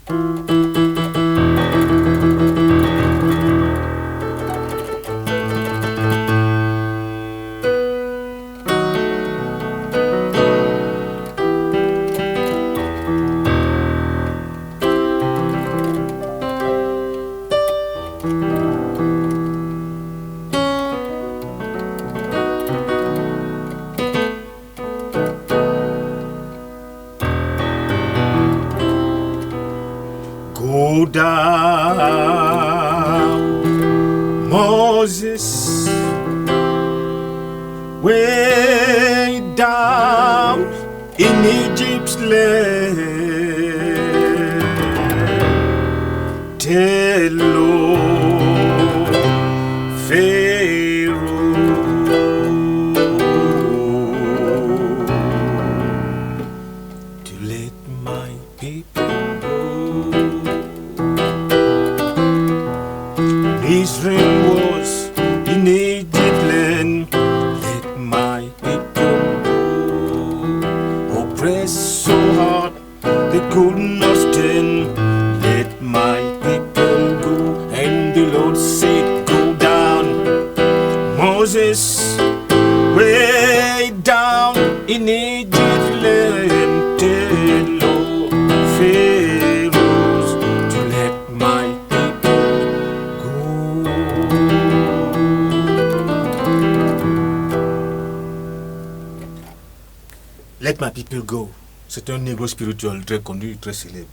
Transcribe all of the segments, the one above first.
Go down, Moses, way down in Egypt's land. Tell Lord Pharaoh to let my people go. Israel was in Egypt land. Let my people go. Oppressed so hard they could not stand. Let my people go. And the Lord said, go down, Moses, way down in Egypt land. Tell Lord Pharaoh to let my people go. Let my people go. C'est un négro spirituel très connu, très célèbre.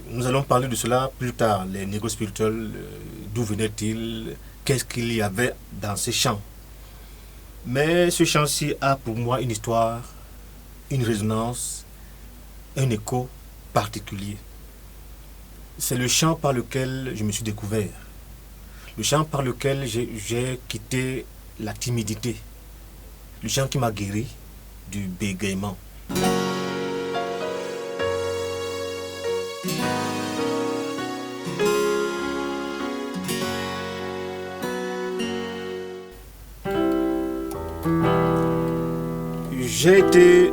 Nous allons parler de cela plus tard. Les négros spirituels, d'où venaient-ils? Qu'est-ce qu'il y avait dans ces chants? Mais ce chant-ci a pour moi une histoire, une résonance, un écho particulier. C'est le chant par lequel je me suis découvert. Le chant par lequel j'ai quitté la timidité. Le chant qui m'a guéri du bégaiement. J'ai été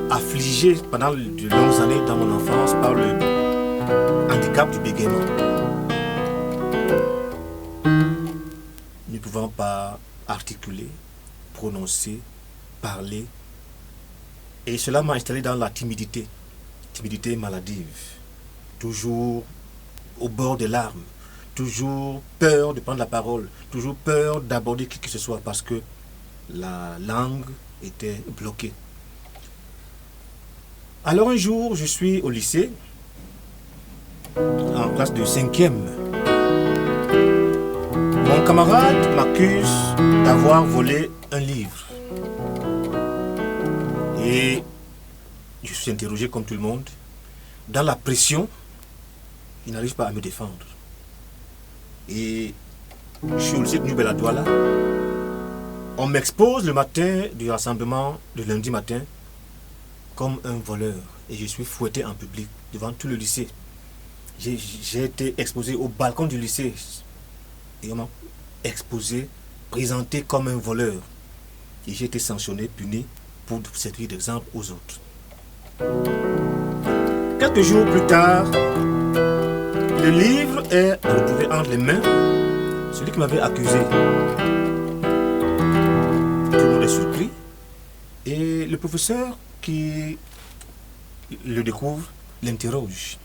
affligé pendant de longues années dans mon enfance par le handicap du bégaiement. Ne pouvant pas articuler, prononcer, parler. Et cela m'a installé dans la timidité maladive. Toujours au bord des larmes, toujours peur de prendre la parole, toujours peur d'aborder qui que ce soit parce que la langue était bloquée. Alors un jour, je suis au lycée, en classe de 5e. Mon camarade m'accuse d'avoir volé un livre. Et je suis interrogé comme tout le monde. Dans la pression, il n'arrive pas à me défendre. Et je suis au lycée de Nouvelle-Douala. On m'expose le matin du rassemblement de lundi matin comme un voleur. Et je suis fouetté en public devant tout le lycée. J'ai été exposé au balcon du lycée. Et on m'a exposé, présenté comme un voleur. Et j'ai été sanctionné, puni pour servir d'exemple aux autres. Quelques jours plus tard, le livre est retrouvé entre les mains de celui qui m'avait accusé. Tout le monde est surpris. Et le professeur qui le découvre l'interroge.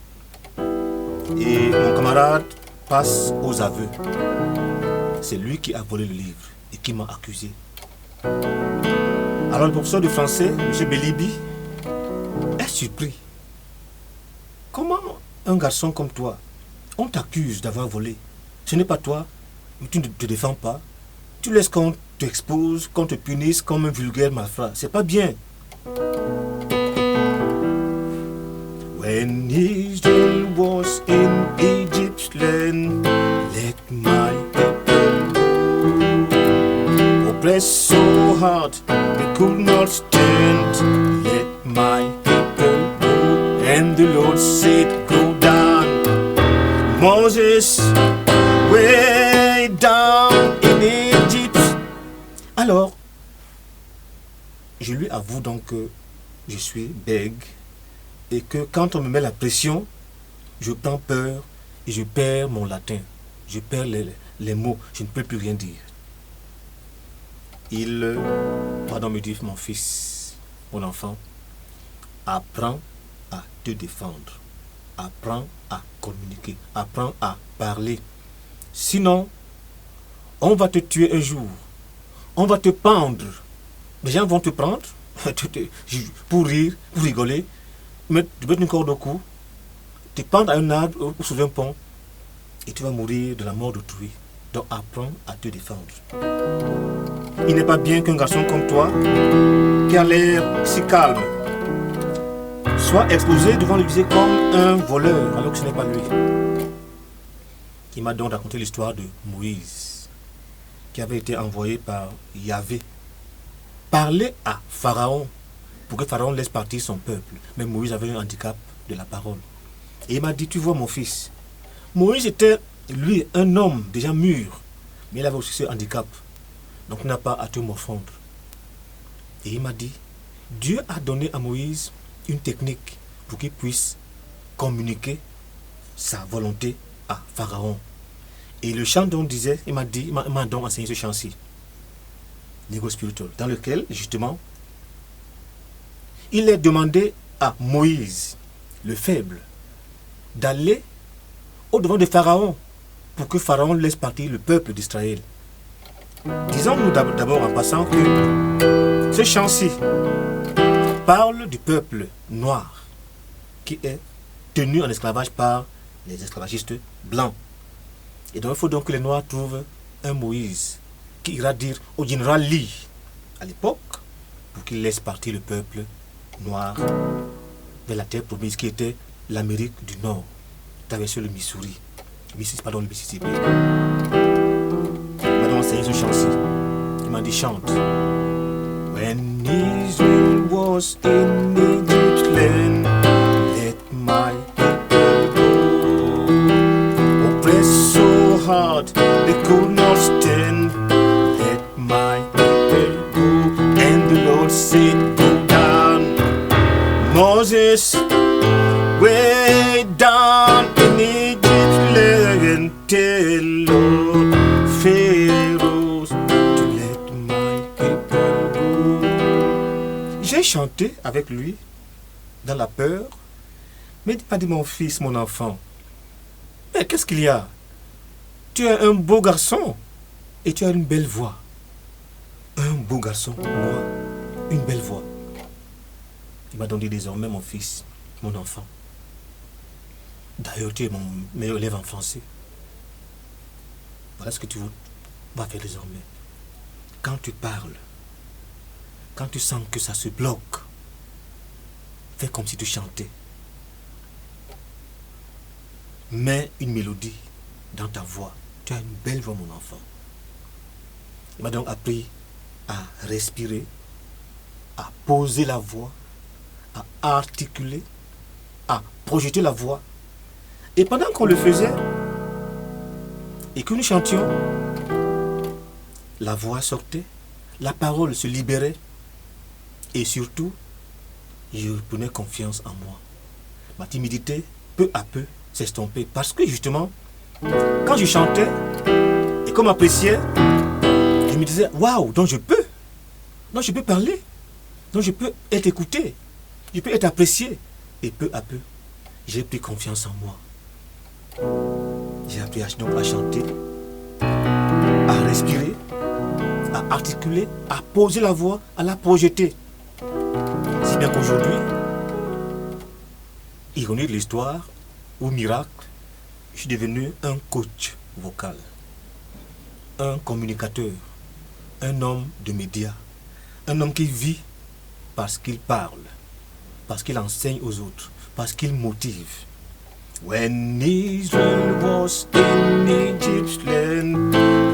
Et mon camarade passe aux aveux. C'est lui qui a volé le livre et qui m'a accusé. Alors le professeur de français, M. Belibi, est surpris. Comment un garçon comme toi, on t'accuse d'avoir volé? Ce n'est pas toi, mais tu ne te défends pas. Tu laisses qu'on t'expose, qu'on te punisse comme un vulgaire malfrat. C'est pas bien. When Israel was in Egypt's land, let my people go. Oppressed so hard, they could not stand. Let my people go. And the Lord said, go down, Moses, way down in Egypt. Alors, je lui avoue donc que je suis bègue, et que quand on me met la pression, je prends peur et je perds mon latin. Je perds les mots, je ne peux plus rien dire. Pardon me dit, mon fils, mon enfant, apprends à te défendre. Apprends à communiquer. Apprends à parler. Sinon, on va te tuer un jour. On va te pendre. Les gens vont te prendre pour rire, pour rigoler, te mettre une corde au cou, te pendre à un arbre ou sous un pont, et tu vas mourir de la mort d'autrui. Donc apprends à te défendre. Il n'est pas bien qu'un garçon comme toi, qui a l'air si calme, soit exposé devant l'Élysée comme un voleur, alors que ce n'est pas lui. Il m'a donc raconté l'histoire de Moïse, qui avait été envoyé par Yahvé parler à Pharaon pour que Pharaon laisse partir son peuple. Mais Moïse avait un handicap de la parole. Et il m'a dit, tu vois mon fils, Moïse était, lui, un homme déjà mûr, mais il avait aussi ce handicap. Donc il n'a pas à te morfondre. Et il m'a dit, Dieu a donné à Moïse une technique pour qu'il puisse communiquer sa volonté à Pharaon. Et le chant dont disait, il m'a donc enseigné ce chant-ci, Négo spirituel, dans lequel, justement, il est demandé à Moïse, le faible, d'aller au-devant de Pharaon pour que Pharaon laisse partir le peuple d'Israël. Disons-nous d'abord en passant que ce chant-ci parle du peuple noir qui est tenu en esclavage par les esclavagistes blancs. Et donc il faut donc que les noirs trouvent un Moïse qui ira dire au général Lee à l'époque pour qu'il laisse partir le peuple noir vers la terre promise qui était l'Amérique du Nord, traverser le Missouri, le Mississippi. Il m'a donc enseigné ce chant-ci. Il m'a dit chante. When Israel was in Egypt's land, let my people go. Oppressed so hard they could not stand. Let my people go. And the Lord said, go down. Moses, way down in Egypt's land, tell Lord Pharaoh to let my people go. J'ai chanté avec lui dans la peur, mais il m'a dit, mon fils, mon enfant, mais qu'est-ce qu'il y a? Tu es un beau garçon et tu as une belle voix. Un beau garçon, moi, une belle voix. Il m'a donc dit désormais, mon fils, mon enfant. D'ailleurs, tu es mon meilleur élève en français. Voilà ce que tu vas faire désormais. Quand tu parles, quand tu sens que ça se bloque, fais comme si tu chantais. Mets une mélodie dans ta voix. Tu as une belle voix, mon enfant. Il m'a donc appris à respirer, à poser la voix, à articuler, à projeter la voix. Et pendant qu'on le faisait, et que nous chantions, la voix sortait, la parole se libérait, et surtout, je prenais confiance en moi. Ma timidité, peu à peu, s'estompait. Parce que justement, quand je chantais, et qu'on m'appréciait, je me disais, waouh, donc je peux parler, donc je peux être écouté, je peux être apprécié. Et peu à peu, j'ai pris confiance en moi. J'ai appris donc à chanter, à respirer, à articuler, à poser la voix, à la projeter. Si bien qu'aujourd'hui, ironie de l'histoire, ou miracle, je suis devenu un coach vocal, un communicateur, un homme de médias, un homme qui vit parce qu'il parle, parce qu'il enseigne aux autres, parce qu'il motive. When Israel was in Egypt's land,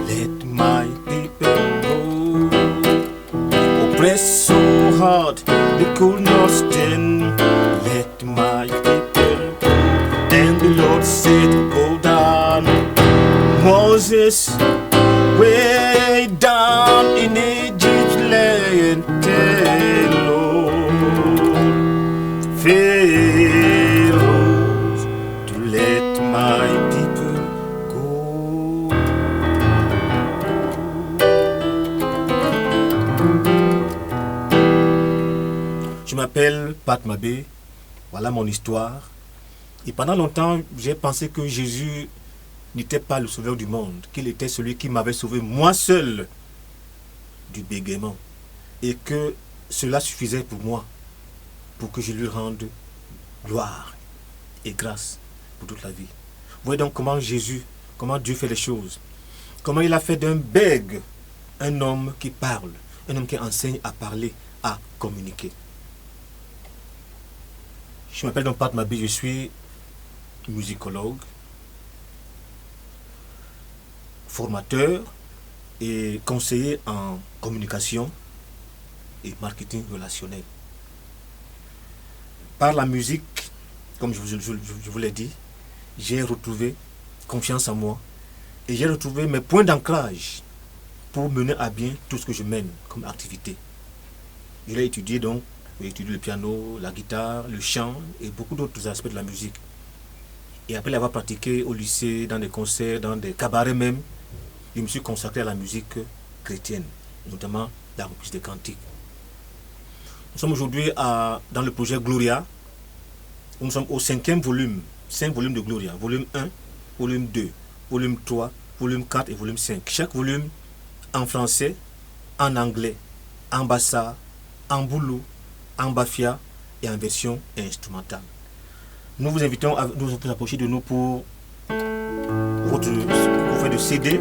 let my people go. Oppressed so hard they could not stand, let my people go. And the Lord said, go down, Moses, way down in Egypt's land, tell Lord Pharaoh Pat Mabé, voilà mon histoire. Et pendant longtemps, j'ai pensé que Jésus n'était pas le sauveur du monde, qu'il était celui qui m'avait sauvé moi seul du bégaiement. Et que cela suffisait pour moi, pour que je lui rende gloire et grâce pour toute la vie. Vous voyez donc comment comment Dieu fait les choses. Comment il a fait d'un bègue un homme qui parle, un homme qui enseigne à parler, à communiquer. Je m'appelle donc Pat Mabé, je suis musicologue, formateur et conseiller en communication et marketing relationnel. Par la musique, comme je vous l'ai dit, j'ai retrouvé confiance en moi et j'ai retrouvé mes points d'ancrage pour mener à bien tout ce que je mène comme activité. Je l'ai étudié donc, j'ai étudié le piano, la guitare, le chant et beaucoup d'autres aspects de la musique. Et après l'avoir pratiqué au lycée, dans des concerts, dans des cabarets même, je me suis consacré à la musique chrétienne, notamment la reprise des cantiques. Nous sommes aujourd'hui dans le projet Gloria. Nous sommes au 5e volume, 5 volumes de Gloria, volume 1, volume 2, volume 3, volume 4 et volume 5. Chaque volume en français, en anglais, en bassa, en boulou, en bafia et en version instrumentale. Nous vous invitons à nous approcher de nous pour faire de CD,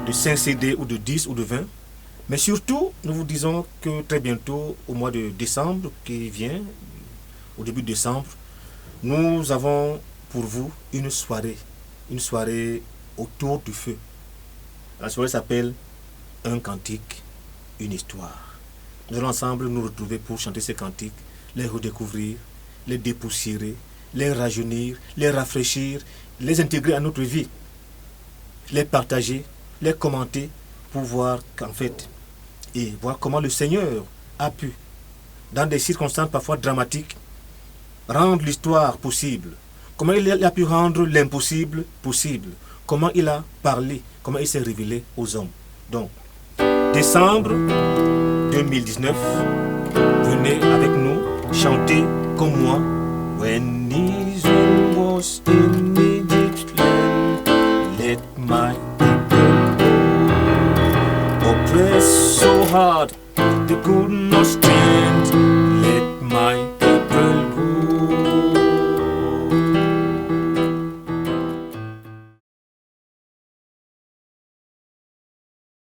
de 5 CD ou de 10 ou de 20. Mais surtout, nous vous disons que très bientôt, au mois de décembre qui vient, au début de décembre, nous avons pour vous une soirée autour du feu. La soirée s'appelle Un cantique, une histoire. Nous allons ensemble nous retrouver pour chanter ces cantiques, les redécouvrir, les dépoussiérer, les rajeunir, les rafraîchir, les intégrer à notre vie, les partager, les commenter pour voir qu'en fait, et voir comment le Seigneur a pu, dans des circonstances parfois dramatiques, rendre l'histoire possible. Comment il a pu rendre l'impossible possible. Comment il a parlé, comment il s'est révélé aux hommes. Donc, décembre 2019, venez avec nous chanter comme moi. When Israel was in Egypt's land, let my people oppressed so hard they could not stand.